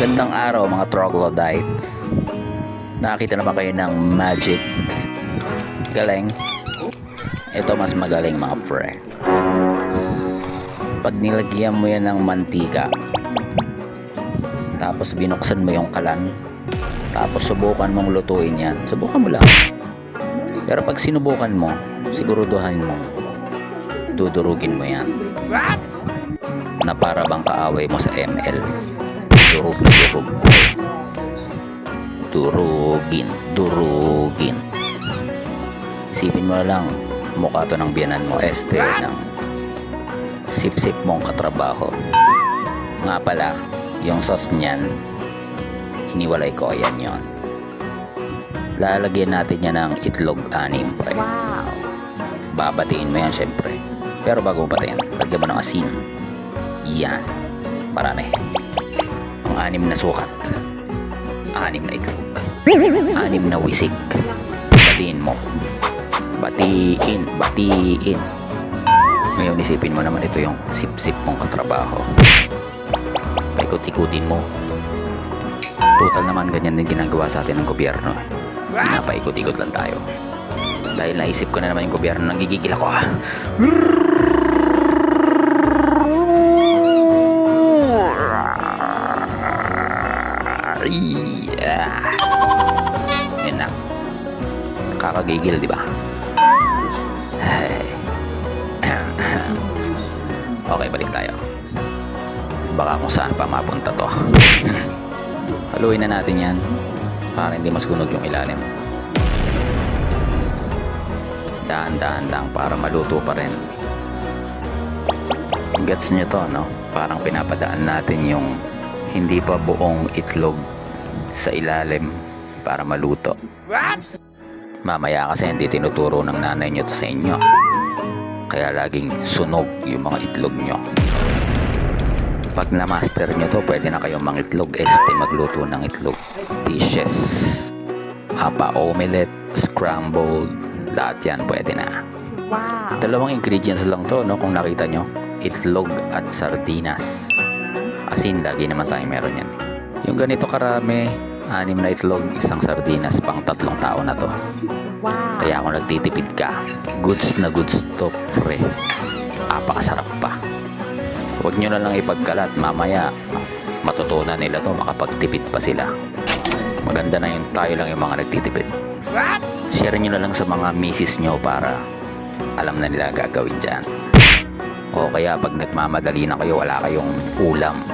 Magandang araw mga troglodytes. Nakakita na ba kayo ng magic? Galing. Ito mas magaling mga pre. Pag nilagyan mo yan ng mantika, tapos binuksan mo yung kalan, tapos subukan mong lutuin yan, subukan mo lang. Pero pag sinubukan mo, siguruduhan mo dudurugin mo yan na para bang kaaway mo sa ML. Durug na durug. Durugin. Isipin mo na lang, mukha to ng biyanan mo, ng sip-sip mong katrabaho. Nga pala, yung sauce niyan, hiniwalay ko, yan yon. Lalagyan natin yan ng itlog 6 pre. Wow! Babatiin mo yan syempre. Pero bago mo batiin, lagyan mo ng asin. Yan. Marami. Ang 6 na sukat. 6 na itlog. 6 na wisik. Batiin mo. Batiin. Ngayon isipin mo naman ito yung sip-sip mong katrabaho. Ikot-ikutin mo. Total naman ganyan din ginagawa sa atin ng gobyerno. Pinapaikot-ikot lang tayo. Dahil naisip ko na naman yung gobyerno, nanggigigil ako ah. Yan na. Nakakagigil, di ba? Okay, balik tayo. Baka kung saan pa mapunta to. Haluin na natin yan para hindi mas gunog yung ilalim. Dahan-dahan lang para maluto pa rin. Gets nyo to, no? Parang pinapadaan natin yung hindi pa buong itlog sa ilalim para maluto. Mamaya kasi hindi tinuturo ng nanay nyo to sa inyo. Kaya laging sunog yung mga itlog nyo. Pag na-master nyo to, pwede na kayong mangitlog magluto ng itlog dishes. Omelette, scrambled, lahat yan pwede na. Wow! 2 ingredients lang to, no? Kung nakita nyo, itlog at sardinas. Asin, lagi naman tayo meron yan. Yung ganito karami, 6 na itlog, 1 sardinas, pang 3 tao na to. Wow! Kaya kung nagtitipid ka, goods na goods to pre. Apakasarap pa. Huwag nyo na lang ipagkalat, mamaya matutunan nila to, makapagtipid pa sila. Maganda na yung tayo lang yung mga nagtitipid. Share nyo na lang sa mga misis nyo para alam na nila gagawin dyan. O kaya pag nagmamadali na kayo, wala kayong ulam,